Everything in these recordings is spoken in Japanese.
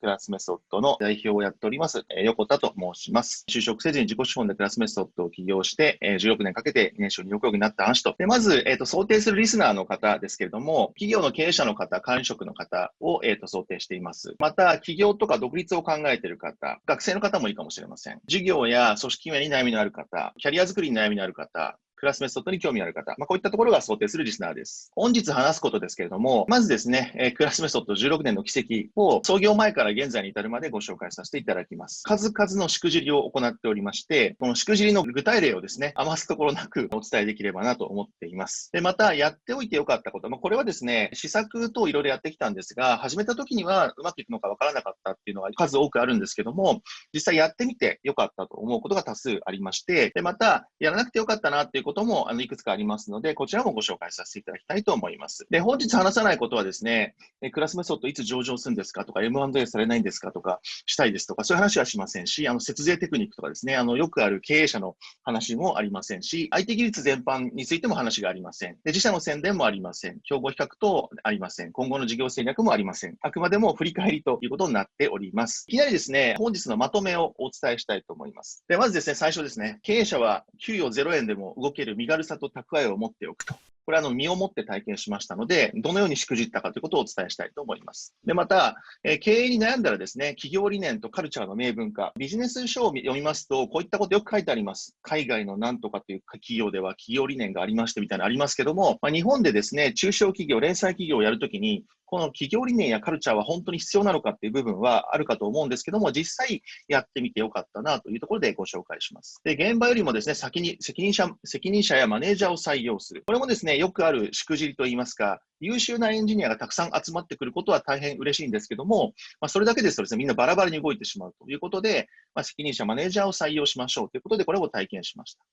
クラスメソッドの代表をやっております、横田と申します。就職せずに自己資本でクラスメソッドを起業して、16年かけて年収2億円になった話と。で、まず、想定するリスナーの方ですけれども、企業の経営者の方、管理職の方を、想定しています。また、起業とか独立を考えている方、学生の方もいいかもしれません。事業や組織運営に悩みのある方、キャリア作りに悩みのある方、クラスメソッドに興味ある方、こういったところが想定するリスナーです。本日話すことですけれども、まずですね、クラスメソッド16年の軌跡を創業前から現在に至るまでご紹介させていただきます。数々のしくじりを行っておりまして、このしくじりの具体例をですね、余すところなくお伝えできればなと思っています。で、また、やっておいてよかったこと、これはですね、試作等いろいろやってきたんですが、始めた時にはうまくいくのかわからなかったっていうのが数多くあるんですけども、実際やってみてよかったと思うことが多数ありまして、で、また、やらなくてよかったなっていうことも、いくつかありますので、こちらもご紹介させていただきたいと思います。で、本日話さないことはですね、クラスメソッドいつ上場するんですかとか、M&A されないんですかとか、したいですとか、そういう話はしませんし、節税テクニックとかですね、よくある経営者の話もありませんし、IT 技術全般についても話がありません。で、自社の宣伝もありません。競合比較等ありません。今後の事業戦略もありません。あくまでも振り返りということになっております。いきなりですね、本日のまとめをお伝えしたいと思います。で、まずですね、最初ですね、経営者は給与0円でも動ける身軽さと蓄えを持っておくと。これは身をもって体験しましたので、どのようにしくじったかということをお伝えしたいと思います。で、また、経営に悩んだらですね、企業理念とカルチャーの明文化、ビジネス書を読みますと、こういったことよく書いてあります。海外のなんとかという企業では企業理念がありましてみたいなのありますけども、日本でですね、中小企業、零細企業をやるときに、この企業理念やカルチャーは本当に必要なのかっていう部分はあるかと思うんですけども、実際やってみてよかったなというところでご紹介します。で、現場よりもですね、先に責任者やマネージャーを採用する。これもですね、よくあるしくじりといいますか、優秀なエンジニアがたくさん集まってくることは大変嬉しいんですけども、それだけですとですね、みんなバラバラに動いてしまうということで、責任者、マネージャーを採用しましょうということで、これを体験しました。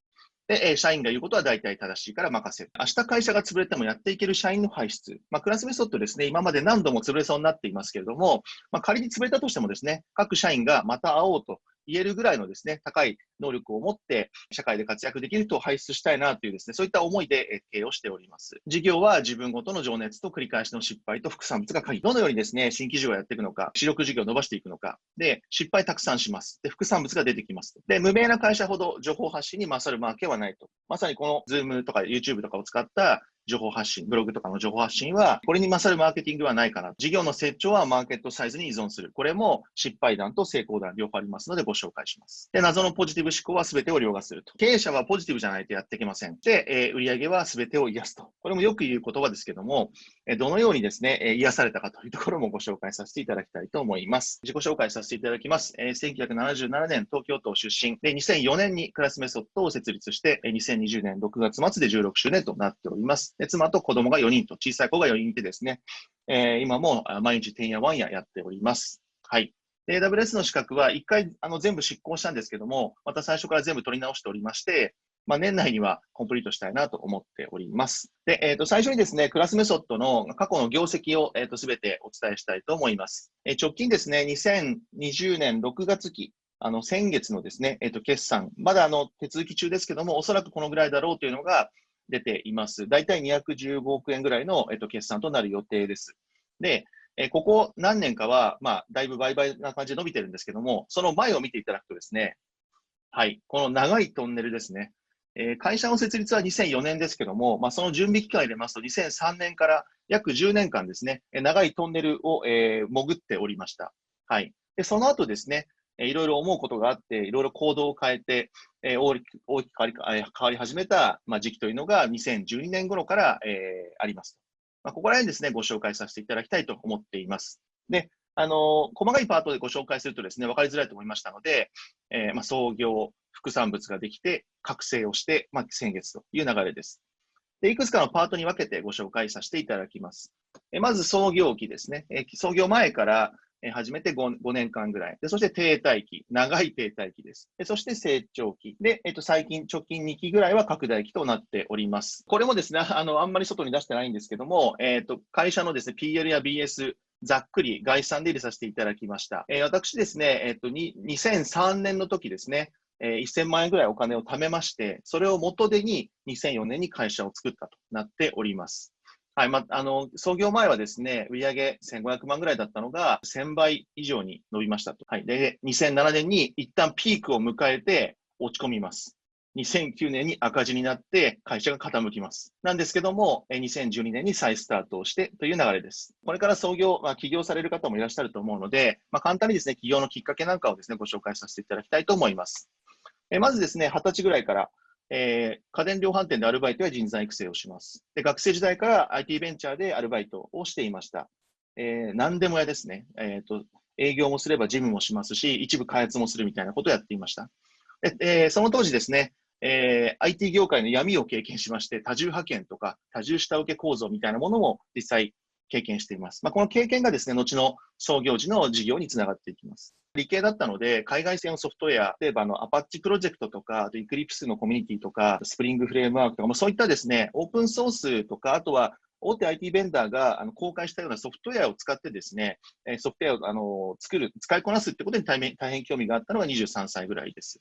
で、社員が言うことは大体正しいから任せる。明日会社が潰れてもやっていける社員の輩出。クラスメソッドですね、今まで何度も潰れそうになっていますけれども、仮に潰れたとしてもですね、各社員がまた会おうと言えるぐらいのですね、高い能力を持って社会で活躍できる人を輩出したいなというですね、そういった思いで経営をしております。事業は自分ごとの情熱と繰り返しの失敗と副産物が鍵。どのようにですね、新規事業をやっていくのか、主力事業を伸ばしていくのか。で、失敗たくさんします。で、副産物が出てきます。で、無名な会社ほど情報発信に勝るマーケはないと。まさにこの Zoom とか YouTube とかを使った情報発信、ブログとかの情報発信は、これに勝るマーケティングはないかな。事業の成長はマーケットサイズに依存する。これも失敗談と成功談両方ありますのでご紹介します。で、謎のポジティブ思考は全てを凌駕すると。経営者はポジティブじゃないとやっていけません。で、売上は全てを癒すと。これもよく言う言葉ですけども、どのようにですね、癒されたかというところもご紹介させていただきたいと思います。自己紹介させていただきます。1977年東京都出身で、2004年にクラスメソッドを設立して、2020年6月末で16周年となっております。で、妻と子供が4人と小さい子が4人いてですね、今も毎日てんやわんややっております。はい。で、AWS の資格は1回全部執行したんですけども、また最初から全部取り直しておりまして、年内にはコンプリートしたいなと思っております。で、最初にですね、クラスメソッドの過去の業績を、すべてお伝えしたいと思います。直近ですね、2020年6月期、先月のですね、決算、まだ手続き中ですけども、おそらくこのぐらいだろうというのが出ています。だいたい215億円ぐらいの、決算となる予定です。で、ここ何年かは、だいぶ倍々な感じで伸びてるんですけども、その前を見ていただくとですね、はい、この長いトンネルですね。会社の設立は2004年ですけども、その準備期間を入れますと2003年から約10年間ですね、長いトンネルを、潜っておりました。はい。で、その後ですね、いろいろ思うことがあって、いろいろ行動を変えて、大きく変わり始めた、時期というのが2012年頃から、あります。ここら辺ですね、ご紹介させていただきたいと思っています。で、細かいパートでご紹介するとですね、分かりづらいと思いましたので、創業、副産物ができて、覚醒をして、先月という流れです。で、いくつかのパートに分けてご紹介させていただきます。まず創業期ですね。創業前から始めて 5年間ぐらい。で、そして停滞期。長い停滞期です。で、そして成長期。で、最近、直近2期ぐらいは拡大期となっております。これもですね、あんまり外に出してないんですけども、会社のですね、PL や BS、ざっくり概算で入れさせていただきました。私ですね、2003年の時ですね、1000万円ぐらいお金を貯めまして、それを元手に2004年に会社を作ったとなっております。はい、創業前はですね、売上1500万ぐらいだったのが、1000倍以上に伸びましたと。はい。で、2007年に一旦ピークを迎えて落ち込みます。2009年に赤字になって会社が傾きます。なんですけども、2012年に再スタートをしてという流れです。これから起業される方もいらっしゃると思うので、簡単にですね、起業のきっかけなんかをですね、ご紹介させていただきたいと思います。まずですね、20歳ぐらいから、家電量販店でアルバイトや人材育成をします。で、学生時代から IT ベンチャーでアルバイトをしていました。何でも屋ですね。営業もすれば事務もしますし、一部開発もするみたいなことをやっていました。その当時ですね、IT 業界の闇を経験しまして、多重派遣とか多重下請け構造みたいなものも実際経験しています。この経験がですね、後の創業時の事業につながっていきます。理系だったので、海外製のソフトウェア、例えばアパッチプロジェクトとか、あと Eclipse のコミュニティとか、スプリングフレームワークとか、そういったですね、オープンソースとか、あとは大手 IT ベンダーが公開したようなソフトウェアを使ってですね、ソフトウェアを使いこなすってことに大変興味があったのが23歳ぐらいです。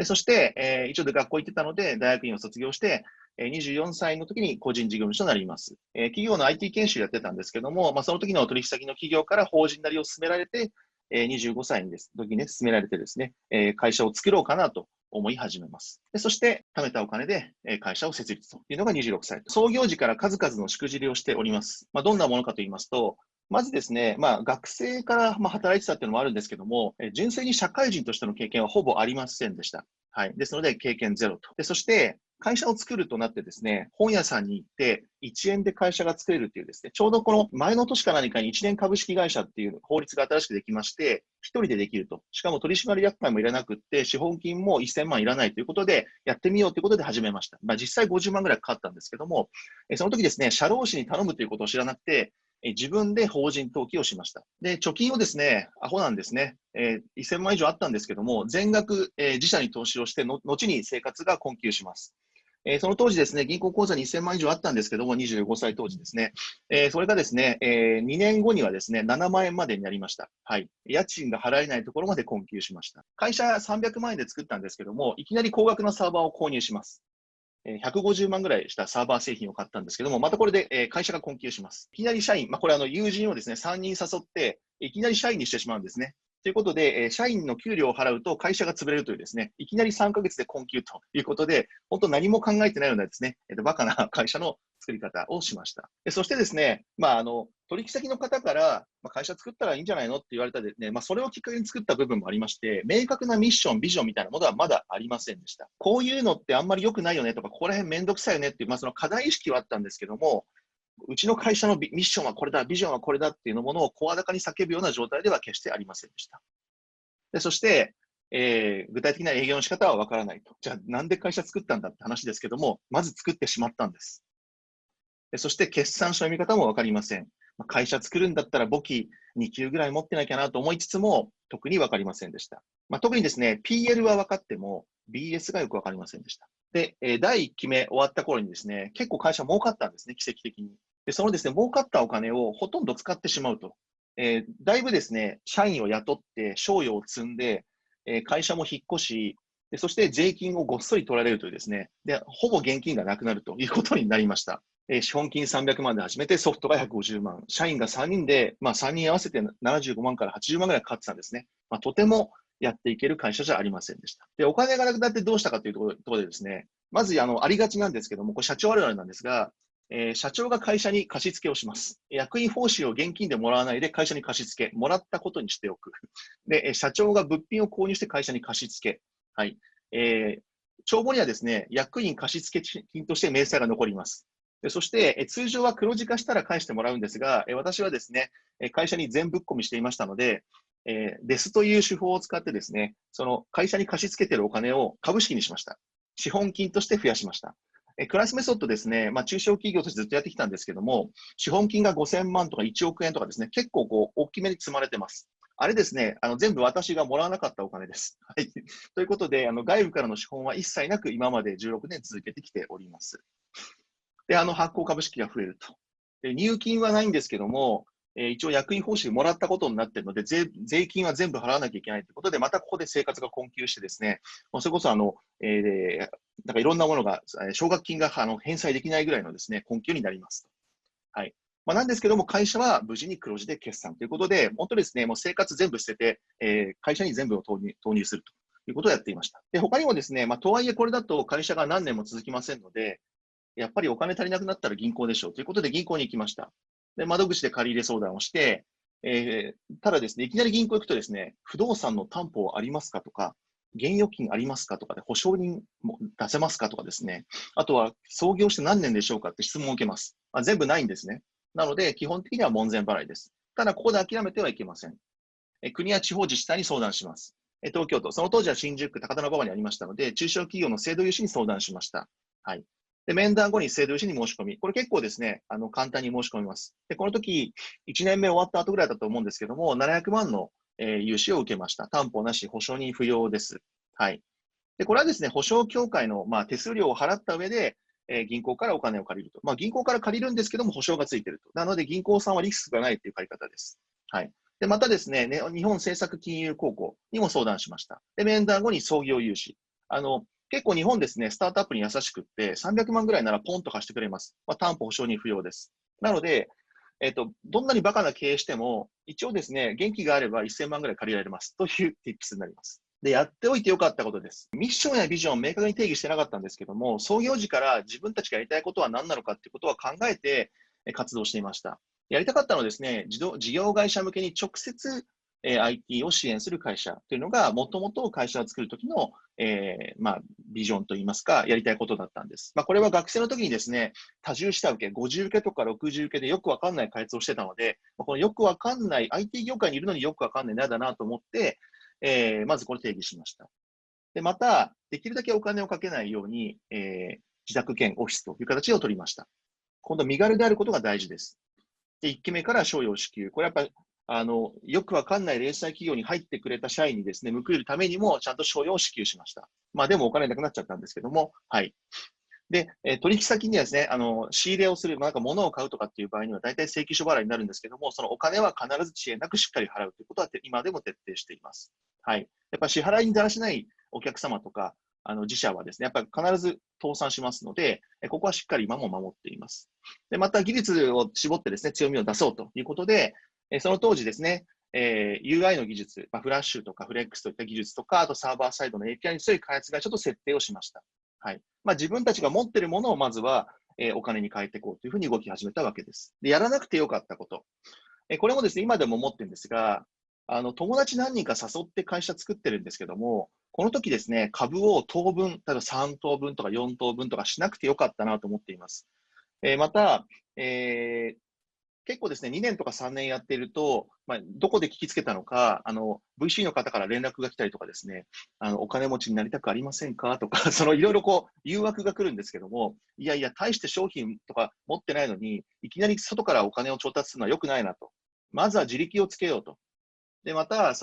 そして、一応で学校行ってたので、大学院を卒業して、24歳の時に個人事業主となります。企業の IT 研修やってたんですけども、その時の取引先の企業から法人なりを進められて、25歳の時にね、進められてですね、会社を作ろうかなと思い始めます。そして、貯めたお金で会社を設立というのが26歳。創業時から数々のしくじりをしております。どんなものかと言いますと、まずですね、学生から働いてたっていうのもあるんですけども、純粋に社会人としての経験はほぼありませんでした。はい。ですので、経験ゼロと。そして、会社を作るとなってですね、本屋さんに行って1円で会社が作れるっていうですね、ちょうどこの前の年か何かに1年株式会社っていう法律が新しくできまして、1人でできると。しかも取締役会もいらなくって、資本金も1000万いらないということで、やってみようということで始めました。実際50万ぐらいかかったんですけども、その時ですね、社労士に頼むということを知らなくて、自分で法人登記をしました。で、貯金をですね、アホなんですね。1000万以上あったんですけども、全額、自社に投資をして後に生活が困窮します。その当時ですね、銀行口座に1000万以上あったんですけども、25歳当時ですね、それがですね、2年後にはですね、7万円までになりました。はい。家賃が払えないところまで困窮しました。会社300万円で作ったんですけども、いきなり高額なサーバーを購入します。150万ぐらいしたサーバー製品を買ったんですけども、またこれで会社が困窮します。いきなり社員、これ友人をですね、3人誘って、いきなり社員にしてしまうんですね。ということで、社員の給料を払うと会社が潰れるというですね、いきなり3ヶ月で困窮ということで、本当何も考えてないようなですね、バカな会社の作り方をしました。そしてですね、取引先の方から、会社作ったらいいんじゃないのって言われたでね、それをきっかけに作った部分もありまして、明確なミッション、ビジョンみたいなものはまだありませんでした。こういうのってあんまり良くないよねとか、ここら辺めんどくさいよねっていう、その課題意識はあったんですけども、うちの会社のミッションはこれだ、ビジョンはこれだっていうものを声高に叫ぶような状態では決してありませんでした。そして、具体的な営業の仕方はわからないと。じゃあなんで会社作ったんだって話ですけども、まず作ってしまったんです。そして決算書の見方もわかりません。会社作るんだったら簿記2級ぐらい持ってなきゃなと思いつつも、特にわかりませんでした。特にですね、PL は分かっても、BS がよくわかりませんでした。で、第1期目終わった頃にですね、結構会社儲かったんですね、奇跡的に。で、そのですね、儲かったお金をほとんど使ってしまうと。だいぶですね、社員を雇って、賞与を積んで、会社も引っ越し、そして税金をごっそり取られるというですね、で、ほぼ現金がなくなるということになりました。資本金300万で始めて、ソフトが150万。社員が3人で、3人合わせて75万から80万ぐらいかかってたんですね。とてもやっていける会社じゃありませんでした。で、お金がなくなってどうしたかというところでですね、まずありがちなんですけども、これ社長あるあるなんですが、社長が会社に貸し付けをします。役員報酬を現金でもらわないで会社に貸し付け、もらったことにしておく。で、社長が物品を購入して会社に貸し付け。はい。帳簿にはですね、役員貸付金として明細が残ります。そして、通常は黒字化したら返してもらうんですが、私はですね、会社に全ぶっ込みしていましたので、デスという手法を使ってですね、その会社に貸し付けているお金を株式にしました。資本金として増やしました。クラスメソッドですね、中小企業としてずっとやってきたんですけども、資本金が5000万とか1億円とかですね、結構大きめに積まれてます。あれですね、全部私がもらわなかったお金です。はい。ということで、外部からの資本は一切なく今まで16年続けてきております。で、発行株式が増えると。で、入金はないんですけども、一応役員報酬もらったことになっているので、税金は全部払わなきゃいけないということで、またここで生活が困窮してですね、それこそなんかいろんなものが、奨学金が返済できないぐらいのですね、困窮になります。はい。なんですけども、会社は無事に黒字で決算ということで、本当ですね、もう生活全部捨てて、会社に全部を投入するということをやっていました。で、他にもですね、とはいえこれだと会社が何年も続きませんので、やっぱりお金足りなくなったら銀行でしょうということで銀行に行きました。で、窓口で借り入れ相談をして、ただですね、いきなり銀行行くとですね、不動産の担保ありますかとか、現預金ありますかとかで、保証人も出せますかとかですね、あとは創業して何年でしょうかって質問を受けます。全部ないんですね。なので、基本的には門前払いです。ただ、ここで諦めてはいけません。国や地方自治体に相談します。東京都、その当時は新宿区高田馬場にありましたので、中小企業の制度融資に相談しました。はい。で、面談後に制度融資に申し込み、これ結構ですね、簡単に申し込みます。で、この時、1年目終わった後ぐらいだと思うんですけども、700万の、融資を受けました。担保なし、保証人不要です。はい。で、これはですね、保証協会の、手数料を払った上で、銀行からお金を借りると。銀行から借りるんですけども、保証がついていると。なので、銀行さんはリスクがないという借り方です。はい。で、またですね、日本政策金融高校にも相談しました。で、面談後に創業融資。結構日本ですね、スタートアップに優しくって、300万ぐらいならポンと貸してくれます。担保保証人不要です。なので、どんなにバカな経営しても、一応ですね、元気があれば1000万ぐらい借りられます。という tips になります。で、やっておいてよかったことです。ミッションやビジョンを明確に定義してなかったんですけども、創業時から自分たちがやりたいことは何なのかっていうことは考えて活動していました。やりたかったのはですね、事業会社向けに直接IT を支援する会社というのが、もともと会社を作るときの、ビジョンといいますか、やりたいことだったんです。これは学生の時にですね、多重下請け、50受けとか60受けでよくわかんない開発をしてたので、このよくわかんない、IT 業界にいるのによくわかんないの嫌だなと思って、まずこれ定義しました。で、また、できるだけお金をかけないように、自宅兼オフィスという形を取りました。今度、身軽であることが大事です。で、1期目から賞与支給。これやっぱり、よくわかんない零細企業に入ってくれた社員にですね、報いるためにも、ちゃんと賞与を支給しました。でもお金なくなっちゃったんですけども、はい。で、取引先にはですね、仕入れをする、なんか物を買うとかっていう場合には、大体請求書払いになるんですけども、そのお金は必ず遅延なくしっかり払うということは、今でも徹底しています。はい。やっぱ支払いにだらしないお客様とか、自社はですね、やっぱり必ず倒産しますので、ここはしっかり今も守っています。で、また技術を絞ってですね、強みを出そうということで、その当時ですね、UI の技術、フラッシュとかフレックスといった技術とか、あとサーバーサイドの API に強い開発がちょっと設定をしました。はい。自分たちが持っているものをまずは、お金に変えていこうというふうに動き始めたわけです。で、やらなくてよかったこと。これもですね、今でも思ってるんですが、友達何人か誘って会社作ってるんですけども、この時ですね、株を等分、例えば3等分とか4等分とかしなくてよかったなと思っています。また、結構ですね、2年とか3年やっていると、どこで聞きつけたのか、VC の方から連絡が来たりとかですね、お金持ちになりたくありませんかとか、いろいろ誘惑が来るんですけども、いやいや、大して商品とか持ってないのに、いきなり外からお金を調達するのは良くないなと。まずは自力をつけようと。で、また、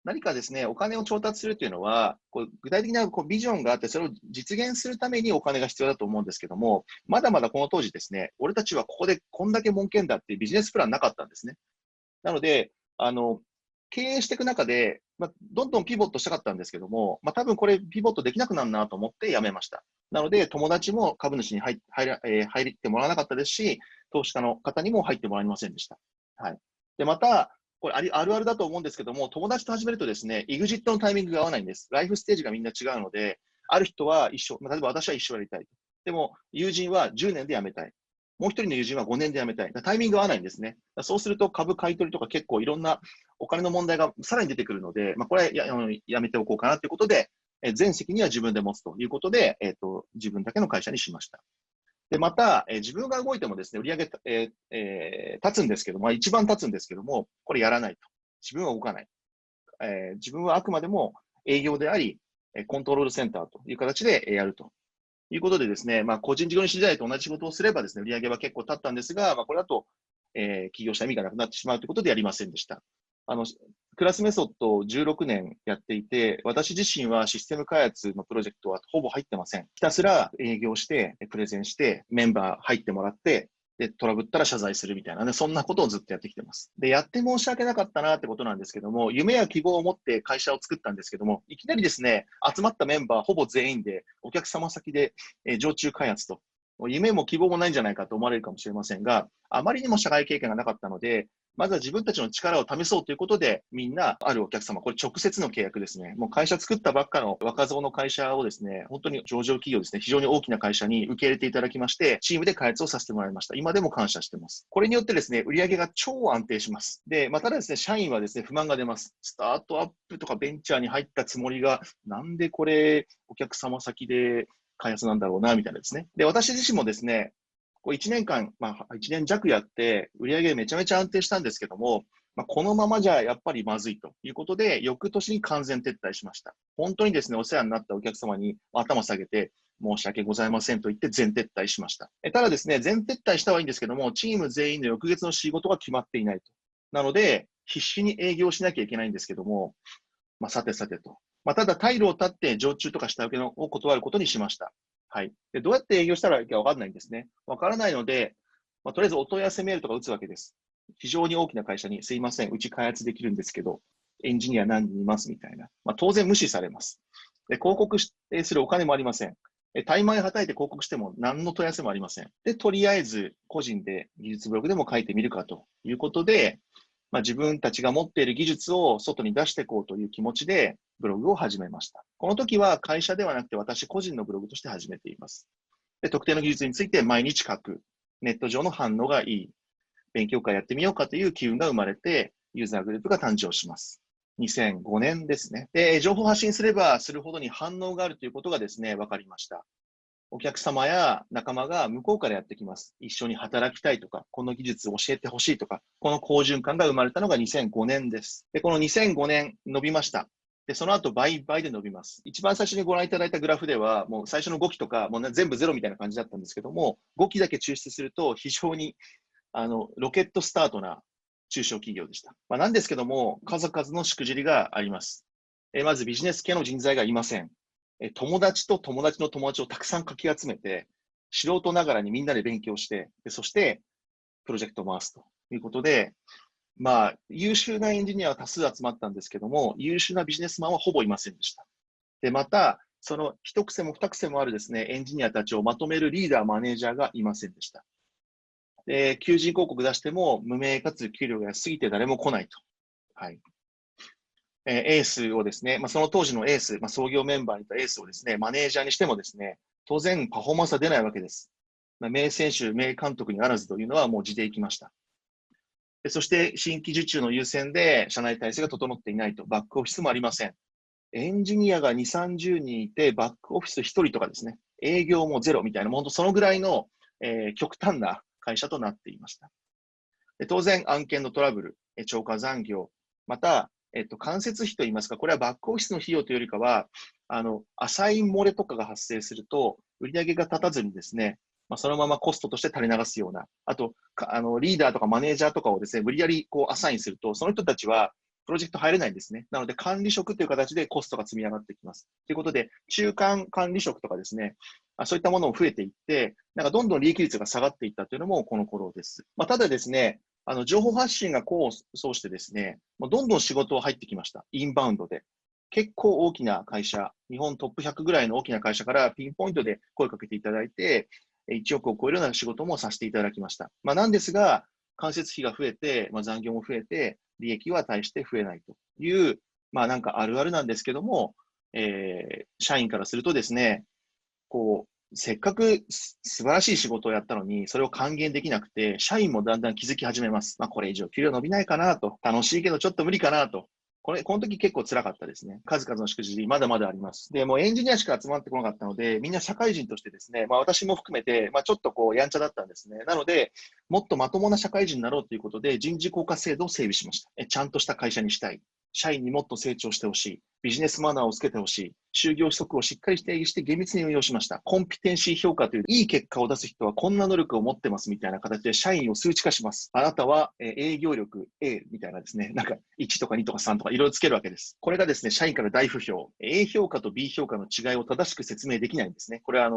何かですね、お金を調達するというのは、具体的なビジョンがあって、それを実現するためにお金が必要だと思うんですけども、まだまだこの当時ですね、俺たちはここでこんだけ儲けんだっていうビジネスプランなかったんですね。なので、経営していく中で、どんどんピボットしたかったんですけども、多分これピボットできなくなるなと思ってやめました。なので、友達も株主に入ってもらわなかったですし、投資家の方にも入ってもらえませんでした。はい。で、また、これあるあるだと思うんですけども、友達と始めるとですね、エグジットのタイミングが合わないんです。ライフステージがみんな違うので、ある人は一生、例えば私は一生やりたい。でも、友人は10年で辞めたい。もう一人の友人は5年で辞めたい。タイミングが合わないんですね。そうすると株買い取りとか結構いろんなお金の問題がさらに出てくるので、これはやめておこうかなということで、全責任は自分で持つということで、自分だけの会社にしました。で、また、自分が動いてもですね、売上、立つんですけども、一番立つんですけども、これやらないと。自分は動かない。自分はあくまでも営業であり、コントロールセンターという形でやるということでですね、個人事業主時代と同じ仕事をすればですね、売上は結構立ったんですが、これだと、起業した意味がなくなってしまうということでやりませんでした。クラスメソッドを16年やっていて、私自身はシステム開発のプロジェクトはほぼ入ってません。ひたすら営業して、プレゼンして、メンバー入ってもらって、で、トラブったら謝罪するみたいなね、そんなことをずっとやってきてます。で、やって申し訳なかったなってことなんですけども、夢や希望を持って会社を作ったんですけども、いきなりですね、集まったメンバーほぼ全員で、お客様先で、常駐開発と夢も希望もないんじゃないかと思われるかもしれませんが、あまりにも社会経験がなかったので、まずは自分たちの力を試そうということで、みんな、あるお客様、これ直接の契約ですね。もう会社作ったばっかの若造の会社をですね、本当に上場企業ですね、非常に大きな会社に受け入れていただきまして、チームで開発をさせてもらいました。今でも感謝しています。これによってですね、売上が超安定します。で、ただですね、社員はですね、不満が出ます。スタートアップとかベンチャーに入ったつもりが、なんでこれ、お客様先で開発なんだろうな、みたいなですね。で、私自身もですね、こう1年間、1年弱やって、売上めちゃめちゃ安定したんですけども、このままじゃやっぱりまずいということで、翌年に完全撤退しました。本当にですね、お世話になったお客様に頭下げて、申し訳ございませんと言って全撤退しました。ただですね、全撤退したはいいんですけども、チーム全員の翌月の仕事が決まっていないと。なので、必死に営業しなきゃいけないんですけども、さてさてと。ただ、退路を立って常駐とか下請けを断ることにしました。はい。で、どうやって営業したらいいかわからないんですね。わからないので、とりあえずお問い合わせメールとか打つわけです。非常に大きな会社に、すいません、うち開発できるんですけど、エンジニア何人いますみたいな。当然無視されます。で、広告するお金もありません。怠慢はたいて広告しても何の問い合わせもありません。で、とりあえず個人で技術ブログでも書いてみるかということで、自分たちが持っている技術を外に出していこうという気持ちでブログを始めました。この時は会社ではなくて私個人のブログとして始めています。で、特定の技術について毎日書く。ネット上の反応がいい。勉強会やってみようかという機運が生まれて、ユーザーグループが誕生します。2005年ですね。で、情報発信すればするほどに反応があるということがですね、分かりました。お客様や仲間が向こうからやってきます。一緒に働きたいとか、この技術を教えてほしいとか、この好循環が生まれたのが2005年です。で、この2005年伸びました。で、その後倍々で伸びます。一番最初にご覧いただいたグラフでは、もう最初の5期とか、もう全部ゼロみたいな感じだったんですけども、5期だけ抽出すると非常にロケットスタートな中小企業でした。なんですけども、数々のしくじりがあります。まずビジネス系の人材がいません。友達と友達の友達をたくさんかき集めて、素人ながらにみんなで勉強して、そしてプロジェクトを回すということで、優秀なエンジニアは多数集まったんですけども、優秀なビジネスマンはほぼいませんでした。で、また、その一癖も二癖もあるですね、エンジニアたちをまとめるリーダー、マネージャーがいませんでした。で、求人広告出しても無名かつ給料が安すぎて誰も来ないと。はい。エースをですね、その当時のエース、創業メンバーにいたエースをですね、マネージャーにしてもですね、当然パフォーマンスは出ないわけです。名選手、名監督にあらずというのはもう地でいきました。そして新規受注の優先で社内体制が整っていないと、バックオフィスもありません。エンジニアが2、30人いて、バックオフィス1人とかですね、営業もゼロみたいな、本当そのぐらいの、極端な会社となっていました。当然、案件のトラブル、超過残業、また、間接費といいますか、これはバックオフィスの費用というよりかは、アサイン漏れとかが発生すると、売上が立たずにですね、そのままコストとして垂れ流すような、あと、リーダーとかマネージャーとかをですね、無理やりこうアサインすると、その人たちはプロジェクト入れないんですね。なので、管理職という形でコストが積み上がってきます。ということで、中間管理職とかですね、そういったものも増えていって、どんどん利益率が下がっていったというのもこの頃です。ただですね、情報発信が功を奏してですね、もうどんどん仕事入ってきました。インバウンドで。結構大きな会社、日本トップ100ぐらいの大きな会社からピンポイントで声かけていただいて、1億を超えるような仕事もさせていただきました。なんですが、間接費が増えて、残業も増えて、利益は大して増えないという、なんかあるあるなんですけども、社員からするとですね、せっかく素晴らしい仕事をやったのに、それを還元できなくて、社員もだんだん気づき始めます。これ以上給料伸びないかなと。楽しいけどちょっと無理かなと。この時結構辛かったですね。数々のしくじり、まだまだあります。で、もうエンジニアしか集まってこなかったので、みんな社会人としてですね、私も含めて、ちょっとやんちゃだったんですね。なので、もっとまともな社会人になろうということで、人事効果制度を整備しました。ちゃんとした会社にしたい。社員にもっと成長してほしい。ビジネスマナーをつけてほしい。就業規則をしっかり定義して厳密に運用しました。コンピテンシー評価といういい結果を出す人はこんな能力を持ってますみたいな形で社員を数値化します。あなたは営業力 A みたいなですね、なんか1とか2とか3とかいろいろつけるわけです。これがですね、社員から大不評。A 評価と B 評価の違いを正しく説明できないんですね。これは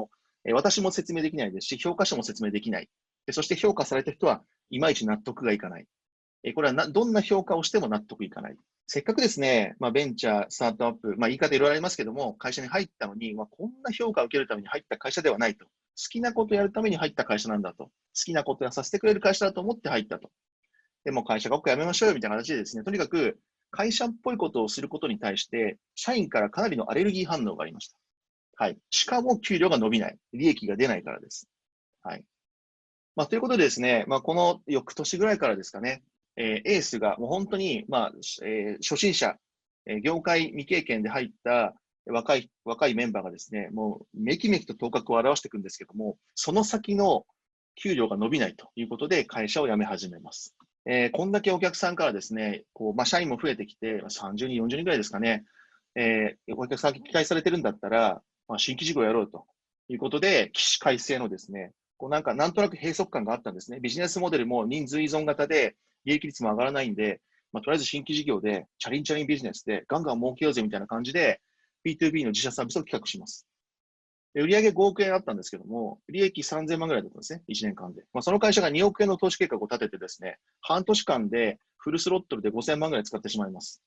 私も説明できないですし、評価者も説明できない。そして評価された人はいまいち納得がいかない。これはどんな評価をしても納得いかない。せっかくですね、ベンチャー、スタートアップ、言い方いろいろありますけども、会社に入ったのに、こんな評価を受けるために入った会社ではないときなことやるために入った会社なんだと。好きなことやさせてくれる会社だと思って入ったと。でも会社ごっこやめましょうよみたいな形でですね、とにかく会社っぽいことをすることに対して、社員からかなりのアレルギー反応がありました。はい。しかも給料が伸びない。利益が出ないからです。はい。ということでですね、この翌年ぐらいからですかね、エースがもう本当に、初心者、業界未経験で入った若いメンバーがですね、もうめきめきと頭角を現していくんですけども、その先の給料が伸びないということで会社を辞め始めます。こんだけお客さんからですね、社員も増えてきて、30人、40人ぐらいですかね、お客さん期待されてるんだったら、新規事業やろうということで、起死回生のですね、なんとなく閉塞感があったんですね。ビジネスモデルも人数依存型で、利益率も上がらないんで、とりあえず新規事業で、チャリンチャリンビジネスで、ガンガン儲けようぜみたいな感じで、B2B の自社サービスを企画します。で売上5億円あったんですけども、利益3000万ぐらいだったんですね、1年間で。その会社が2億円の投資計画を立ててですね、半年間でフルスロットルで5000万ぐらい使ってしまいます。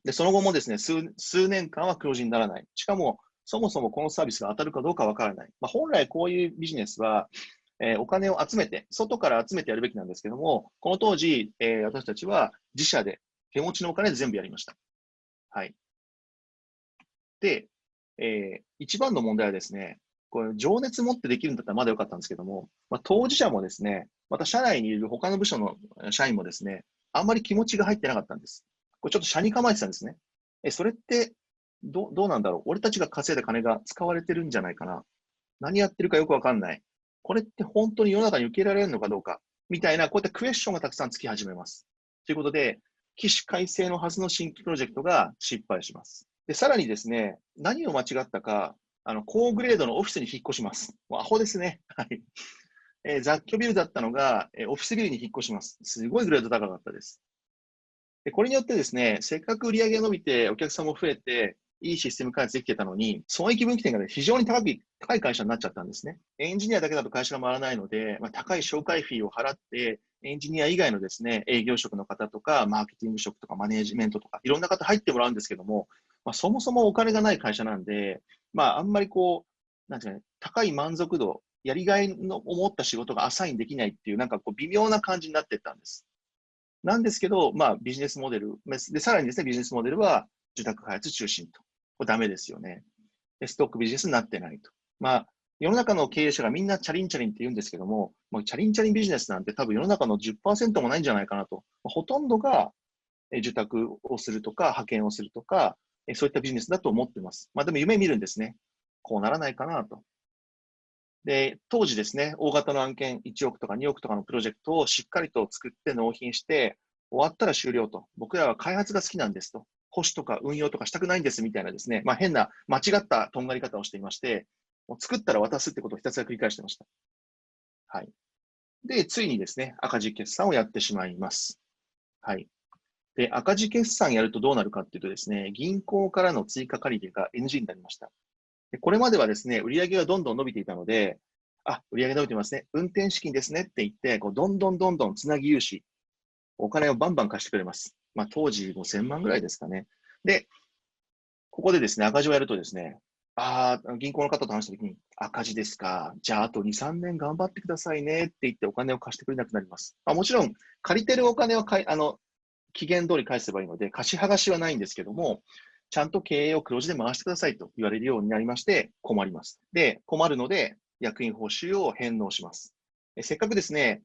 で、その後もですね、数年間は黒字にならない。しかも、そもそもこのサービスが当たるかどうかわからない。本来こういうビジネスは、お金を集めて、外から集めてやるべきなんですけども、この当時、私たちは自社で手持ちのお金で全部やりました。はい。で、一番の問題はですね、これ、情熱持ってできるんだったらまだよかったんですけども、当事者もですね、また社内にいる他の部署の社員もですね、あんまり気持ちが入ってなかったんです。これちょっと社に構えてたんですね。それってどうなんだろう、俺たちが稼いだ金が使われてるんじゃないかな。何やってるかよくわかんない。これって本当に世の中に受け入れられるのかどうか。みたいな、こういったクエスチョンがたくさんつき始めます。ということで、起死回生のはずの新規プロジェクトが失敗します。で、さらにですね、何を間違ったか、高グレードのオフィスに引っ越します。もうアホですね。はい。雑居ビルだったのが、オフィスビルに引っ越します。すごいグレード高かったです。で、これによってですね、せっかく売り上げが伸びて、お客さんも増えて、いいシステム開発できてたのに、損益分岐点が、ね、非常に高い会社になっちゃったんですね。エンジニアだけだと会社が回らないので、高い紹介フィーを払って、エンジニア以外のですね、営業職の方とか、マーケティング職とか、マネージメントとか、いろんな方入ってもらうんですけども、そもそもお金がない会社なんで、あんまりなんていうかね、高い満足度、やりがいの思った仕事がアサインできないっていう、微妙な感じになっていったんです。なんですけど、ビジネスモデル、で、さらにですね、ビジネスモデルは受託開発中心と。これダメですよね。で、ストックビジネスになってないと。世の中の経営者がみんなチャリンチャリンって言うんですけども、チャリンチャリンビジネスなんて多分世の中の10%もないんじゃないかなと。ほとんどが受託をするとか、派遣をするとか、そういったビジネスだと思ってます。でも夢見るんですね。こうならないかなと。で、当時ですね、大型の案件1億とか2億とかのプロジェクトをしっかりと作って納品して、終わったら終了と。僕らは開発が好きなんですと。保守とか運用とかしたくないんですみたいなですね、変な間違ったとんがり方をしていまして、もう作ったら渡すってことをひたすら繰り返してました。はい。で、ついにですね、赤字決算をやってしまいます。はい。で、赤字決算やるとどうなるかっていうとですね、銀行からの追加借り入れが NG になりました。でこれまではですね、売上がどんどん伸びていたので、売上伸びてますね。運転資金ですねって言って、どんどんどんどんつなぎ融資、お金をバンバン貸してくれます。当時5000万ぐらいですかね。で、ここでですね、赤字をやるとですね、銀行の方と話したときに、赤字ですか。じゃあ、あと2、3年頑張ってくださいねって言ってお金を貸してくれなくなります。もちろん、借りてるお金は期限通り返せばいいので、貸し剥がしはないんですけども、ちゃんと経営を黒字で回してくださいと言われるようになりまして、困ります。で、困るので、役員報酬を返納します。せっかくですね、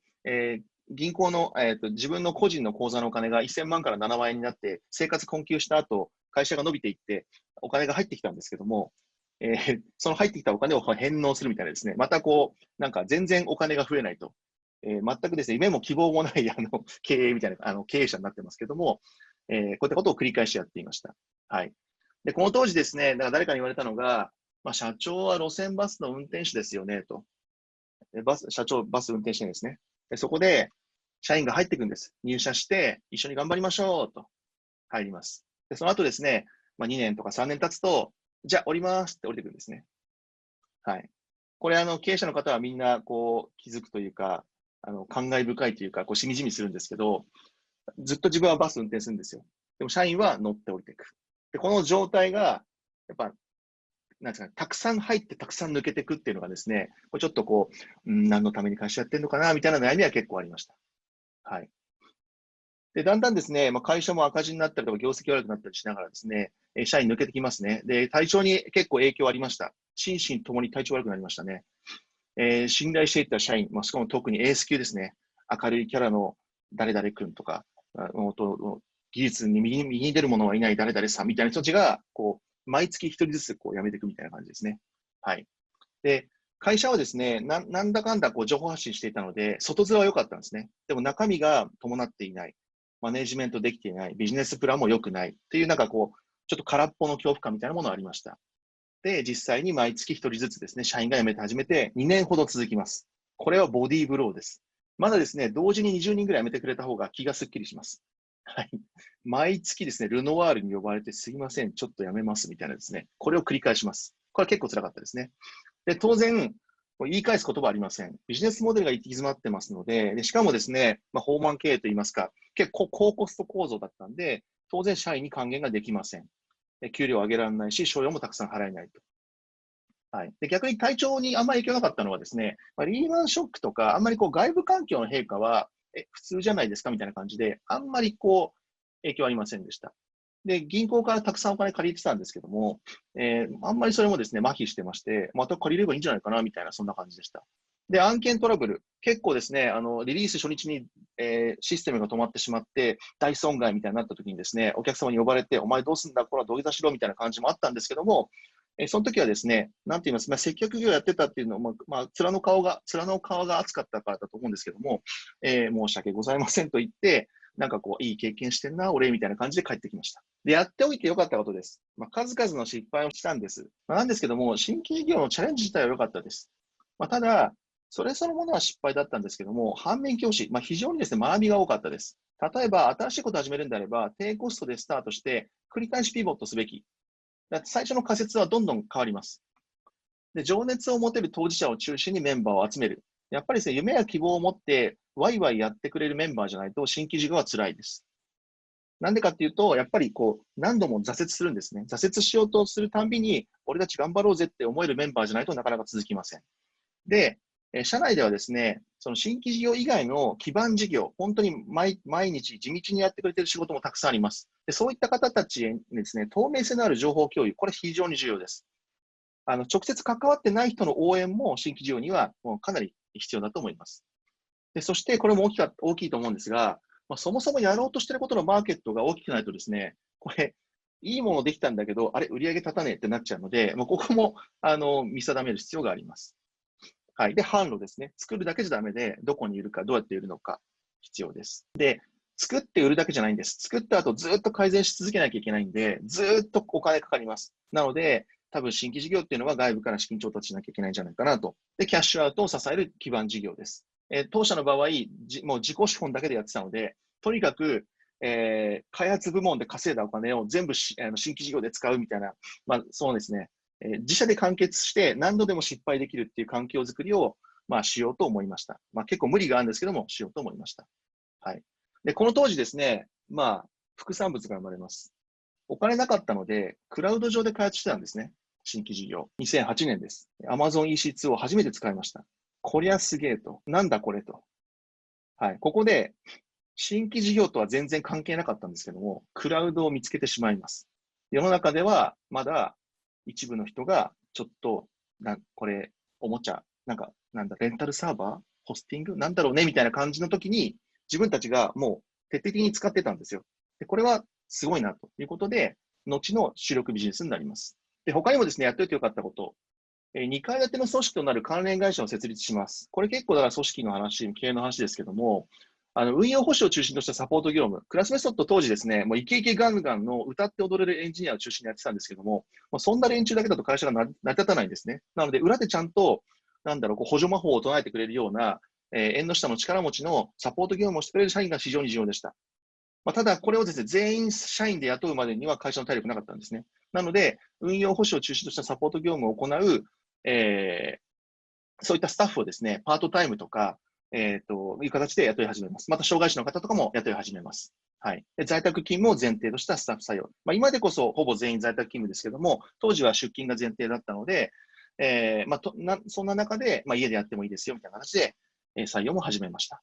銀行の、自分の個人の口座のお金が1000万から7万円になって、生活困窮した後、会社が伸びていって、お金が入ってきたんですけども、その入ってきたお金を返納するみたいなですね、また全然お金が増えないと。全くですね、夢も希望もない経営みたいな経営者になってますけども、こういったことを繰り返しやっていました。はい。で、この当時ですね、だから誰かに言われたのが、社長は路線バスの運転手ですよね、と。社長、バス運転手ですね。でそこで、社員が入ってくるんです。入社して、一緒に頑張りましょう、と入ります。で、その後ですね、2年とか3年経つと、じゃあ降りますって降りてくるんですね。はい。これ、経営者の方はみんな、気づくというか、感慨深いというか、しみじみするんですけど、ずっと自分はバス運転するんですよ。でも、社員は乗って降りていく。で、この状態が、やっぱ、なんですかね、たくさん入ってたくさん抜けていくっていうのがですね、これちょっとこう、何のために会社やってんのかなみたいな悩みは結構ありました。はい。で、だんだんですね、会社も赤字になったりとか、業績悪くなったりしながらですね、社員抜けてきますね。で、体調に結構影響ありました。心身ともに体調悪くなりましたね。信頼していた社員、しかも特にエース級ですね。明るいキャラの誰々君とか、技術に右に出る者はいない誰々さんみたいな人たちが、こう、毎月一人ずつこう辞めていくみたいな感じですね。はい。で、会社はですね、なんだかんだこう情報発信していたので、外面は良かったんですね。でも中身が伴っていない。マネジメントできていない。ビジネスプランも良くない。っていうなんかこう、ちょっと空っぽの恐怖感みたいなものがありました。で、実際に毎月一人ずつですね、社員が辞めて始めて2年ほど続きます。これはボディーブローです。まだですね、同時に20人ぐらい辞めてくれた方が気がすっきりします。はい。毎月ですね、ルノワールに呼ばれてすいません、ちょっと辞めますみたいなですね、これを繰り返します。これは結構辛かったですね。で、当然、言い返す言葉はありません。ビジネスモデルが行き詰まってますので、しかもですね、放満経営といいますか、結構高コスト構造だったんで、当然社員に還元ができません。給料を上げられないし、賞与もたくさん払えないと。はい。で、逆に体調にあんまり影響なかったのはですね、リーマンショックとか、あんまりこう外部環境の変化は、普通じゃないですかみたいな感じで、あんまりこう、影響ありませんでした。で、銀行からたくさんお金借りてたんですけども、あんまりそれもですね、麻痺してまして、また借りればいいんじゃないかなみたいな、そんな感じでした。で、案件トラブル、結構ですね、リリース初日に、システムが止まってしまって、大損害みたいになった時にですね、お客様に呼ばれて、お前どうすんだ、これは土下座しろみたいな感じもあったんですけども、その時はですね、なんて言います、接客業やってたっていうのも、面の皮が厚かったからだと思うんですけども、申し訳ございませんと言って、なんかこう、いい経験してんな、俺、みたいな感じで帰ってきました。で、やっておいてよかったことです。数々の失敗をしたんです。なんですけども、新規事業のチャレンジ自体は良かったです。ただ、それそのものは失敗だったんですけども、反面教師、非常にですね、学びが多かったです。例えば、新しいことを始めるんであれば、低コストでスタートして、繰り返しピボットすべき。最初の仮説はどんどん変わります。で、情熱を持てる当事者を中心にメンバーを集める。やっぱりですね、夢や希望を持って、ワイワイやってくれるメンバーじゃないと、新規事業は辛いです。なんでかっていうと、やっぱりこう、何度も挫折するんですね。挫折しようとするたんびに、俺たち頑張ろうぜって思えるメンバーじゃないとなかなか続きません。で、社内ではですね、その新規事業以外の基盤事業、本当に毎日地道にやってくれている仕事もたくさんあります。で、そういった方たちにですね、透明性のある情報共有、これ非常に重要です。直接関わってない人の応援も新規事業にはもうかなり必要だと思います。で、そしてこれも大きいと思うんですが、そもそもやろうとしていることのマーケットが大きくないとですね、これ、いいものできたんだけど、あれ、売り上げ立たねえってなっちゃうので、ここも、見定める必要があります。はい。で、販路ですね。作るだけじゃダメで、どこにいるか、どうやって売るのか、必要です。で、作って売るだけじゃないんです。作った後ずっと改善し続けなきゃいけないんで、ずっとお金かかります。なので、多分新規事業っていうのは外部から資金調達しなきゃいけないんじゃないかなと。で、キャッシュアウトを支える基盤事業です。当社の場合、もう自己資本だけでやってたので、とにかく、開発部門で稼いだお金を全部新規事業で使うみたいな、そうですね、自社で完結して何度でも失敗できるっていう環境づくりを、しようと思いました。結構無理があるんですけども、しようと思いました。はい。で、この当時ですね、副産物が生まれます。お金なかったので、クラウド上で開発してたんですね。新規事業。2008年です。Amazon EC2 を初めて使いました。こりゃすげえと。なんだこれと。はい。ここで、新規事業とは全然関係なかったんですけども、クラウドを見つけてしまいます。世の中ではまだ一部の人がちょっと、これ、おもちゃ、レンタルサーバーホスティングなんだろうねみたいな感じの時に、自分たちがもう徹底的に使ってたんですよ。で、これはすごいなということで、後の主力ビジネスになります。で、他にもですね、やっておいてよかったこと、2階建ての組織となる関連会社を設立します。これ結構だから組織の話、経営の話ですけども、運用保守を中心としたサポート業務、クラスメソッド当時ですね、もうイケイケガンガンの歌って踊れるエンジニアを中心にやってたんですけども、そんな連中だけだと会社が成り立たないんですね。なので、裏でちゃんと、補助魔法を唱えてくれるような、縁の下の力持ちのサポート業務をしてくれる社員が非常に重要でした。ただ、これをですね、全員社員で雇うまでには会社の体力なかったんですね。なので、運用保守を中心としたサポート業務を行う、そういったスタッフをですね、パートタイムとか、いう形で雇い始めます。また、障害者の方とかも雇い始めます。はい。で、在宅勤務を前提としたスタッフ採用。今でこそほぼ全員在宅勤務ですけども、当時は出勤が前提だったので、そんな中で、家でやってもいいですよみたいな形で、採用も始めました。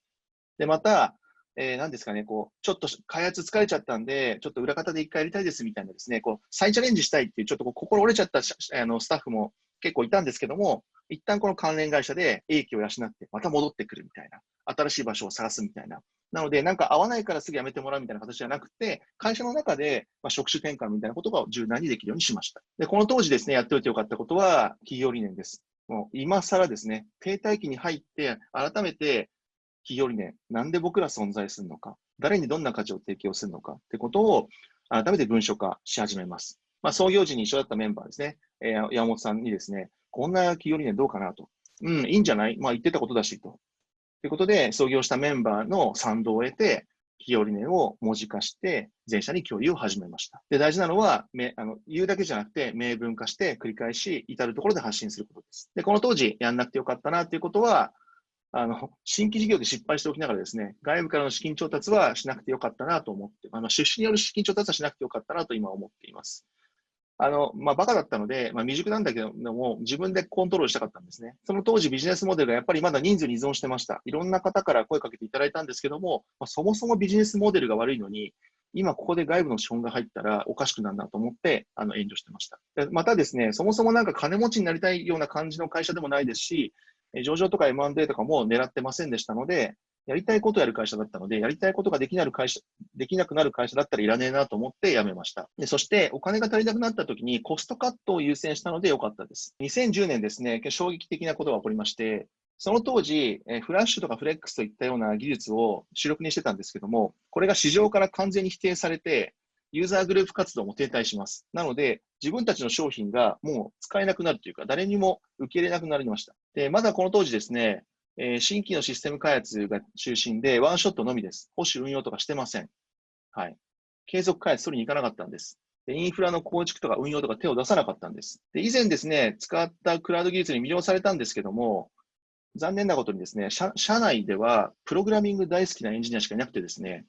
で、また、何ですかね、ちょっと開発疲れちゃったんで、ちょっと裏方で一回やりたいですみたいなですね、再チャレンジしたいっていう、ちょっと心折れちゃったスタッフも結構いたんですけども、一旦この関連会社で英気を養って、また戻ってくるみたいな、新しい場所を探すみたいな。なので、なんか合わないからすぐ辞めてもらうみたいな形じゃなくて、会社の中で、職種転換みたいなことが柔軟にできるようにしました。で、この当時ですね、やっておいてよかったことは、企業理念です。もう今更ですね、停滞期に入って、改めて企業理念、なんで僕ら存在するのか、誰にどんな価値を提供するのかってことを改めて文書化し始めます。創業時に一緒だったメンバーですね、山本さんにですね、こんな企業理念どうかなと。いいんじゃない言ってたことだしと。ということで、創業したメンバーの賛同を得て、企業理念を文字化して、全社に共有を始めました。で、大事なのは、言うだけじゃなくて、明文化して繰り返し、至るところで発信することです。で、この当時、やんなくてよかったなということは、新規事業で失敗しておきながらですね、外部からの資金調達はしなくてよかったなと思って、出資による資金調達はしなくてよかったなと今思っています。バカだったので、未熟なんだけども、自分でコントロールしたかったんですね。その当時ビジネスモデルがやっぱりまだ人数に依存してました。いろんな方から声かけていただいたんですけども、そもそもビジネスモデルが悪いのに、今ここで外部の資本が入ったらおかしくなるなと思って、援助してました。でまたですね、そもそもなんか金持ちになりたいような感じの会社でもないですし、上場とか M&A とかも狙ってませんでしたので、やりたいことをやる会社だったので、やりたいことができなくなる会社だったらいらねえなと思って辞めました。で、そしてお金が足りなくなった時にコストカットを優先したので良かったです。2010年ですね、衝撃的なことが起こりまして、その当時、フラッシュとかフレックスといったような技術を主力にしてたんですけども、これが市場から完全に否定されて、ユーザーグループ活動も停滞します。なので、自分たちの商品がもう使えなくなるというか、誰にも受け入れなくなりました。で、まだこの当時ですね、新規のシステム開発が中心で、ワンショットのみです。保守運用とかしてません。はい。継続開発取りに行かなかったんです。で、インフラの構築とか運用とか手を出さなかったんです。で、以前ですね、使ったクラウド技術に魅了されたんですけども、残念なことにですね、社内ではプログラミング大好きなエンジニアしかいなくてですね、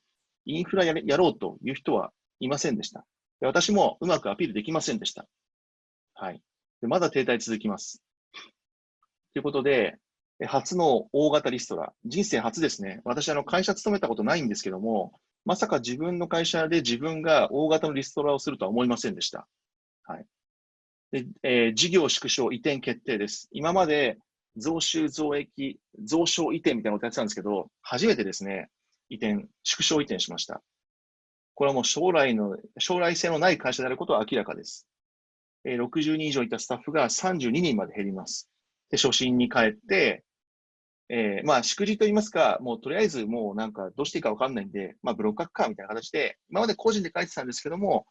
インフラやろうという人はいませんでした。で、私もうまくアピールできませんでした。はい。で、まだ停滞続きます。ということで、初の大型リストラ、人生初ですね。私、会社勤めたことないんですけども、まさか自分の会社で自分が大型のリストラをするとは思いませんでした。はい。で、事業縮小移転決定です。今まで増収増益、増床移転みたいなことやってたんですけど、初めてですね、縮小移転しました。これはもう将来性のない会社であることは明らかです。60人以上いたスタッフが32人まで減ります。で、初心に帰って、祝辞と言いますか、もうとりあえずもうなんかどうしていいかわかんないんで、ブログ書くかみたいな形で、今まで個人で書いてたんですけども、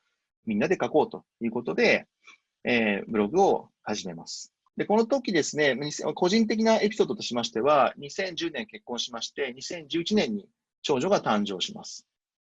みんなで書こうということで、ブログを始めます。で、この時ですね、個人的なエピソードとしましては、2010年結婚しまして、2011年に長女が誕生します。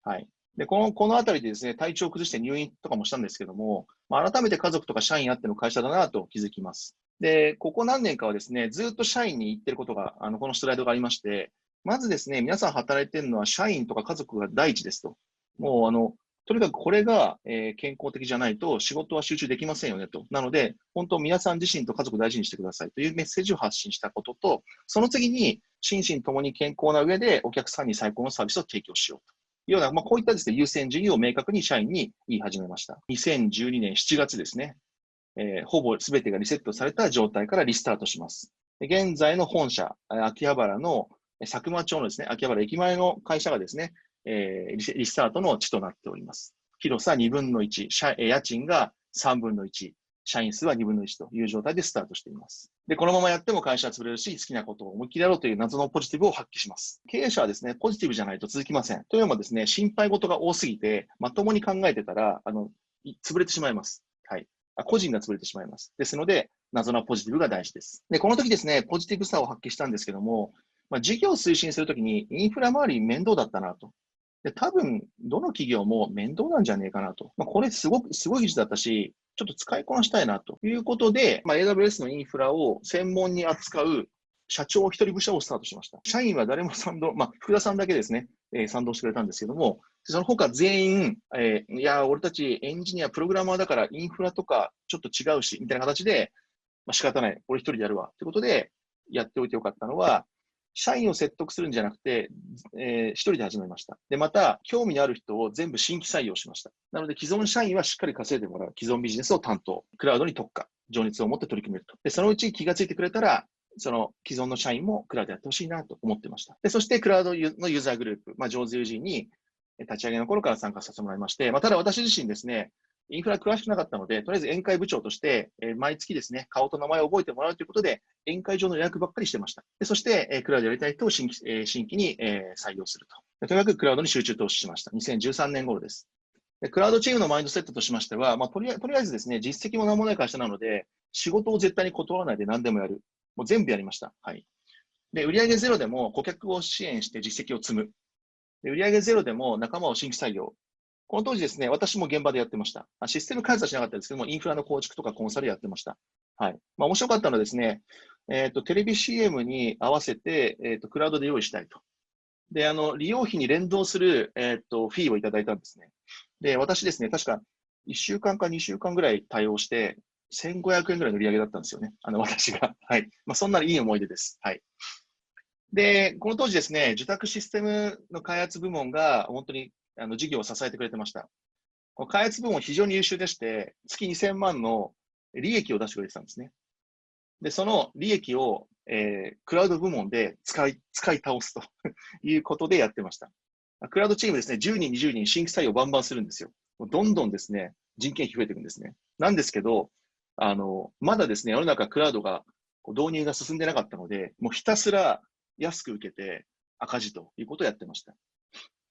はい。で、このあたりでですね、体調を崩して入院とかもしたんですけども、改めて家族とか社員あっての会社だなと気づきます。で、ここ何年かはですね、ずっと社員に言ってることが、このスライドがありまして、まずですね、皆さん働いているのは社員とか家族が第一ですと。もう、とにかくこれが、健康的じゃないと仕事は集中できませんよねと。なので、本当皆さん自身と家族を大事にしてくださいというメッセージを発信したことと、その次に心身ともに健康な上でお客さんに最高のサービスを提供しようと。いうような、こういったですね、優先順位を明確に社員に言い始めました。2012年7月ですね。ほぼ全てがリセットされた状態からリスタートします。現在の本社、秋葉原の佐久間町のですね、秋葉原駅前の会社がですね、リスタートの地となっております。広さ2分の1、家賃が3分の1、社員数は2分の1という状態でスタートしています。で、このままやっても会社は潰れるし、好きなことを思いっきりやろうという謎のポジティブを発揮します。経営者はですね、ポジティブじゃないと続きません。というのもですね、心配事が多すぎて、まともに考えてたら、潰れてしまいます。はい。個人が潰れてしまいます。ですので、謎のポジティブが大事です。で、この時ですね、ポジティブさを発揮したんですけども、事業を推進するときにインフラ周り面倒だったなと。で、多分、どの企業も面倒なんじゃねえかなと。これすごい技術だったし、ちょっと使いこなしたいなということで、AWS のインフラを専門に扱う社長一人部署をスタートしました。社員は誰も賛同、福田さんだけですね、賛同してくれたんですけども、その他全員、いや、俺たちエンジニア、プログラマーだからインフラとかちょっと違うし、みたいな形で、仕方ない。俺一人でやるわ。ということで、やっておいてよかったのは、社員を説得するんじゃなくて、一人で始めました。で、また、興味のある人を全部新規採用しました。なので、既存社員はしっかり稼いでもらう。既存ビジネスを担当。クラウドに特化。情熱を持って取り組めると。で、そのうち気がついてくれたら、その既存の社員もクラウドやってほしいなと思ってました。で、そしてクラウドのユーザーグループ、上手友人に立ち上げの頃から参加させてもらいまして、ただ私自身ですね、インフラ詳しくなかったので、とりあえず宴会部長として、毎月ですね、顔と名前を覚えてもらうということで、宴会場の予約ばっかりしてました。でそして、クラウドやりたい人を新規に、採用すると。とにかくクラウドに集中投資しました。2013年頃です。でクラウドチームのマインドセットとしましては、とりあえずですね、実績も何もない会社なので、仕事を絶対に断らないで何でもやる。もう全部やりました。はい。で、売上ゼロでも顧客を支援して実績を積む。で売上ゼロでも仲間を新規採用。この当時ですね、私も現場でやってました。システム開発はしなかったですけども、インフラの構築とかコンサルやってました。はい。面白かったのはですね、テレビ CM に合わせて、クラウドで用意したいと。で、利用費に連動する、フィーをいただいたんですね。で、私ですね、確か1週間か2週間ぐらい対応して、1500円ぐらいの売り上げだったんですよね。私が。はい。そんなにいい思い出です。はい。で、この当時ですね、受託システムの開発部門が本当に事業を支えてくれてました。この開発部門非常に優秀でして、月2000万の利益を出してくれてたんですね。で、その利益を、クラウド部門で使い倒すということでやってました。クラウドチームですね、10人、20人新規採用バンバンするんですよ。どんどんですね、人件費増えていくんですね。なんですけど、まだですね、世の中クラウドが導入が進んでなかったので、もうひたすら安く受けて赤字ということをやってました。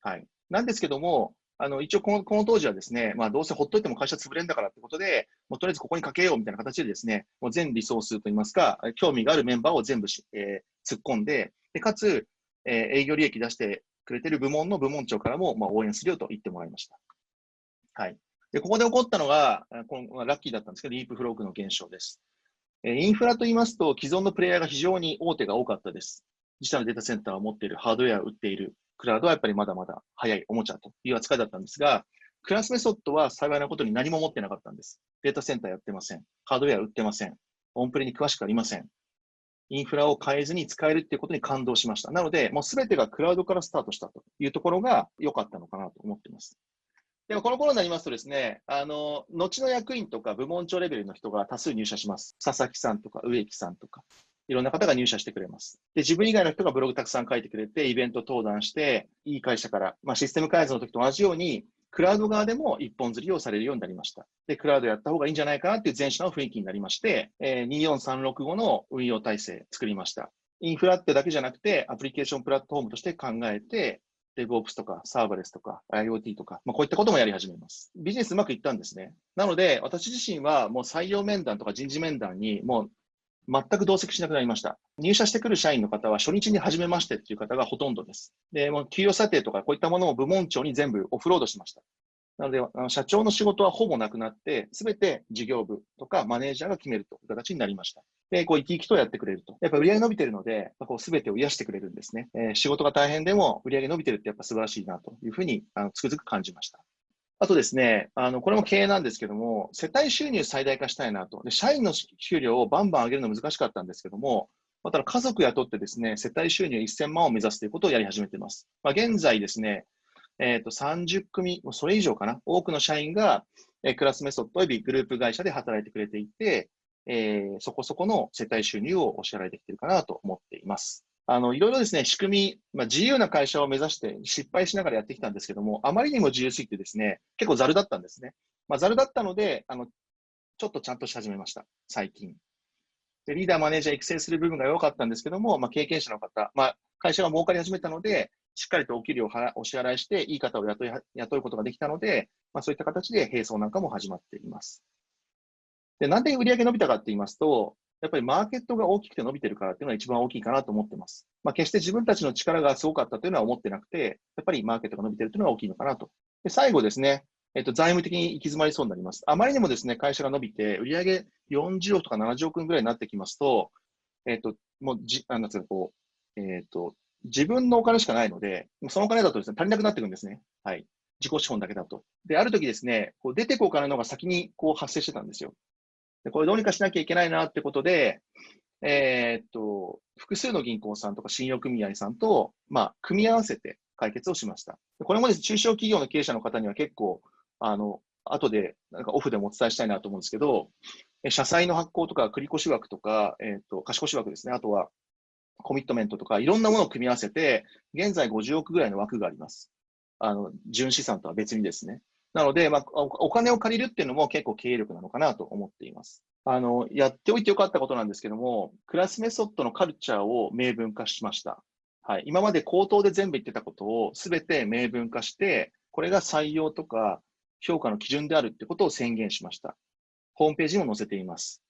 はい。なんですけども、一応この当時はですね、どうせほっといても会社潰れんだからってことで、もうとりあえずここにかけようみたいな形でですね、もう全リソースといいますか、興味があるメンバーを全部突っ込んで、かつ、営業利益出してくれてる部門の部門長からも、応援するよと言ってもらいました。はい。で、ここで起こったのが、ラッキーだったんですけど、リープフロークの現象です。インフラと言いますと、既存のプレイヤーが非常に大手が多かったです。自社のデータセンターを持っている、ハードウェアを売っている、クラウドはやっぱりまだまだ早いおもちゃという扱いだったんですが、クラスメソッドは幸いなことに何も持ってなかったんです。データセンターやってません。ハードウェア売ってません。オンプレに詳しくありません。インフラを変えずに使えるっていうことに感動しました。なので、もうすべてがクラウドからスタートしたというところが良かったのかなと思っています。でもこの頃になりますとですね、後の役員とか部門長レベルの人が多数入社します。佐々木さんとか植木さんとか、いろんな方が入社してくれます。で、自分以外の人がブログたくさん書いてくれて、イベント登壇して、いい会社から、システム開発の時と同じように、クラウド側でも一本釣りをされるようになりました。で、クラウドやった方がいいんじゃないかなっていう全社の雰囲気になりまして、24365の運用体制作りました。インフラってだけじゃなくて、アプリケーションプラットフォームとして考えて、DevOps とかサーバレスとか IoT とか、こういったこともやり始めます。ビジネスうまくいったんですね。なので、私自身はもう採用面談とか人事面談にもう全く同席しなくなりました。入社してくる社員の方は初日に初めましてっていう方がほとんどです。で、もう給与査定とかこういったものを部門長に全部オフロードしました。なので、社長の仕事はほぼなくなって、すべて事業部とかマネージャーが決めるという形になりました。で、生き生きとやってくれると。やっぱ売上伸びてるので、すべてを癒してくれるんですね。仕事が大変でも売上伸びてるってやっぱ素晴らしいなというふうに、つくづく感じました。あとですね、これも経営なんですけども、世帯収入最大化したいなと。で、社員の給料をバンバン上げるの難しかったんですけども、ただ家族雇ってですね、世帯収入1000万を目指すということをやり始めています。現在ですね、30組、それ以上かな、多くの社員が、クラスメソッドおよびグループ会社で働いてくれていて、そこそこの世帯収入をお支払いできているかなと思っています。いろいろですね、仕組み、自由な会社を目指して失敗しながらやってきたんですけども、あまりにも自由すぎてですね、結構ざるだったんですね。ざるだったので、ちょっとちゃんとし始めました、最近。でリーダー、マネージャー育成する部分が弱かったんですけども、経験者の方、会社が儲かり始めたので、しっかりとお給料をお支払いして、いい方を雇うことができたので、そういった形で並走なんかも始まっています。で、なんで売上伸びたかって言いますと、やっぱりマーケットが大きくて伸びてるからっていうのが一番大きいかなと思ってます。決して自分たちの力がすごかったというのは思ってなくて、やっぱりマーケットが伸びてるというのが大きいのかなと。で、最後ですね、財務的に行き詰まりそうになります。あまりにもですね、会社が伸びて、売上40億とか70億円ぐらいになってきますと、もうなんつうか自分のお金しかないので、もうそのお金だとですね、足りなくなってくるんですね。はい。自己資本だけだと。で、ある時ですね、出てくお金の方が先に発生してたんですよ。で、これどうにかしなきゃいけないなってことで、複数の銀行さんとか信用組合さんと、組み合わせて解決をしました。これもですね、中小企業の経営者の方には結構、後で、なんかオフでもお伝えしたいなと思うんですけど、社債の発行とか、繰越枠とか、貸越枠ですね。あとは、コミットメントとか、いろんなものを組み合わせて、現在50億ぐらいの枠があります。純資産とは別にですね。なので、お金を借りるっていうのも結構経営力なのかなと思っています。やっておいてよかったことなんですけども、クラスメソッドのカルチャーを明文化しました。はい。今まで口頭で全部言ってたことをすべて明文化して、これが採用とか評価の基準であるってことを宣言しました。ホームページにも載せています。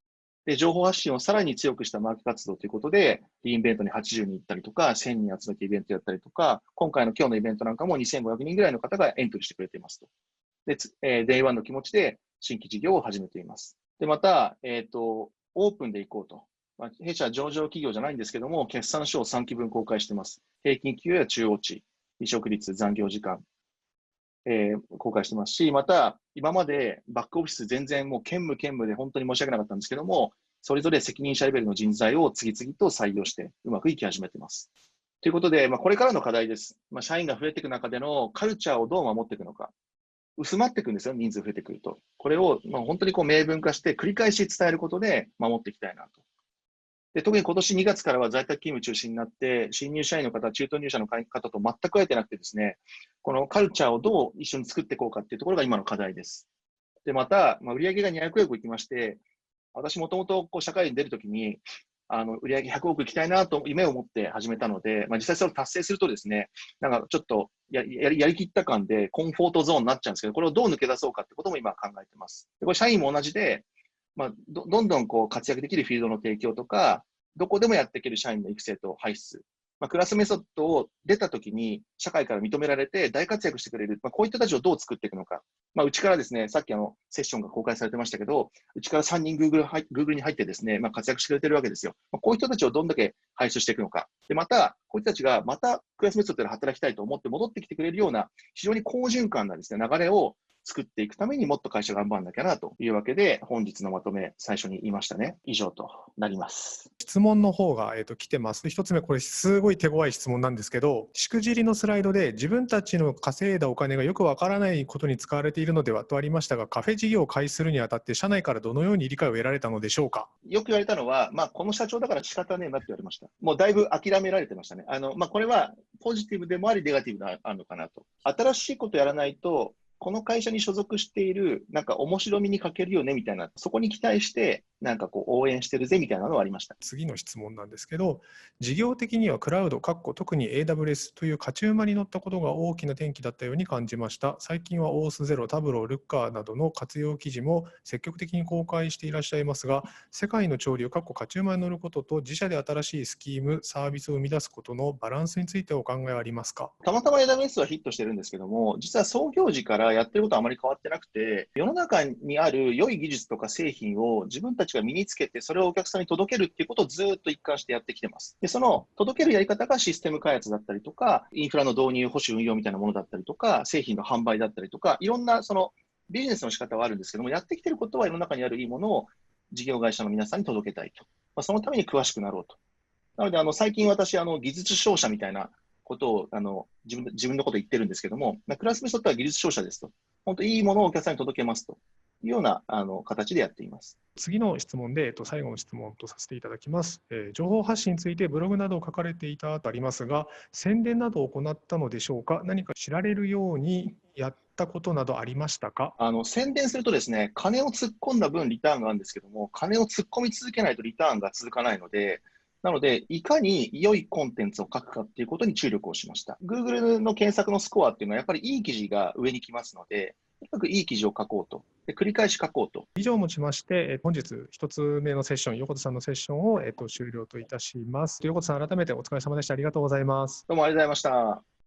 で、情報発信をさらに強くしたマーケ活動ということで、リーンベントに80人行ったりとか、1000人集めてイベントやったりとか、今日のイベントなんかも2500人ぐらいの方がエントリーしてくれていますと。で、デイワンの気持ちで新規事業を始めています。で、また、オープンで行こうと。弊社上場企業じゃないんですけども、決算書を3期分公開しています。平均給与や中央値、離職率、残業時間、公開してますし、また、今までバックオフィス全然もう兼務で本当に申し訳なかったんですけども、それぞれ責任者レベルの人材を次々と採用してうまくいき始めています。ということで、これからの課題です。社員が増えていく中でのカルチャーをどう守っていくのか。薄まっていくんですよ、人数増えてくると。これを本当に明文化して繰り返し伝えることで守っていきたいなと。で、特に今年2月からは在宅勤務中心になって、新入社員の方、中途入社の方と全く会えてなくてですね、このカルチャーをどう一緒に作っていこうかっていうところが今の課題です。で、また、売上が200億いきまして、私もともと社会に出るときに、売上100億いきたいなと夢を持って始めたので、実際それを達成するとですね、なんかちょっとやりきった感でコンフォートゾーンになっちゃうんですけど、これをどう抜け出そうかってことも今考えてます。でこれ社員も同じで、どんどん活躍できるフィールドの提供とか、どこでもやっていける社員の育成と輩出。クラスメソッドを出たときに、社会から認められて大活躍してくれる、こういった人たちをどう作っていくのか。うちからですね、さっきセッションが公開されてましたけど、うちから3人 Google に入ってですね、活躍してくれてるわけですよ。こういう人たちをどんだけ輩出していくのか。で、また、こういう人たちがまたクラスメソッドで働きたいと思って戻ってきてくれるような、非常に好循環なですね、流れを作っていくためにもっと会社頑張らなきゃなというわけで、本日のまとめ、最初に言いましたね。以上となります。質問の方が、来てます。一つ目、これすごい手強い質問なんですけど、しくじりのスライドで自分たちの稼いだお金がよくわからないことに使われているのではとありましたが、カフェ事業を開始するにあたって社内からどのように理解を得られたのでしょうか。よく言われたのは、この社長だから仕方ねえなって言われました。もうだいぶ諦められてましたね。これはポジティブでもあり、ネガティブであるのかなと。新しいことやらないと、この会社に所属している、なんか面白みに欠けるよねみたいな、そこに期待して、なんか応援してるぜみたいなのはありました。次の質問なんですけど、事業的にはクラウド、特に AWS という勝ち馬に乗ったことが大きな転機だったように感じました。最近はオースゼロ、タブロー、ルッカーなどの活用記事も積極的に公開していらっしゃいますが、世界の潮流、勝ち馬に乗ることと自社で新しいスキーム、サービスを生み出すことのバランスについてお考えはありますか。たまたま AWS はヒットしてるんですけども、実は創業時からやってることはあまり変わってなくて、世の中にある良い技術とか製品を自分たちが身につけて、それをお客さんに届けるっていうことをずっと一貫してやってきてます。で、その届けるやり方がシステム開発だったりとか、インフラの導入、保守運用みたいなものだったりとか、製品の販売だったりとか、いろんなそのビジネスの仕方はあるんですけども、やってきてることは世の中にあるいいものを事業会社の皆さんに届けたいと。そのために詳しくなろうと。なので、最近私、技術商社みたいなことを、自分のこと言ってるんですけども、クラスメソッドは技術商社ですと。本当いいものをお客さんに届けますというような形でやっています。次の質問で、最後の質問とさせていただきます。情報発信についてブログなどを書かれていたとありますが、宣伝などを行ったのでしょうか。何か知られるようにやったことなどありましたか。宣伝するとですね、金を突っ込んだ分リターンがあるんですけども、金を突っ込み続けないとリターンが続かないので、なので、いかに良いコンテンツを書くかっていうことに注力をしました。Google の検索のスコアっていうのはやっぱりいい記事が上に来ますので、とにかくいい記事を書こうと。で、繰り返し書こうと。以上をもちまして、本日一つ目のセッション、横田さんのセッションを終了といたします。横田さん、改めてお疲れ様でした。ありがとうございます。どうもありがとうございました。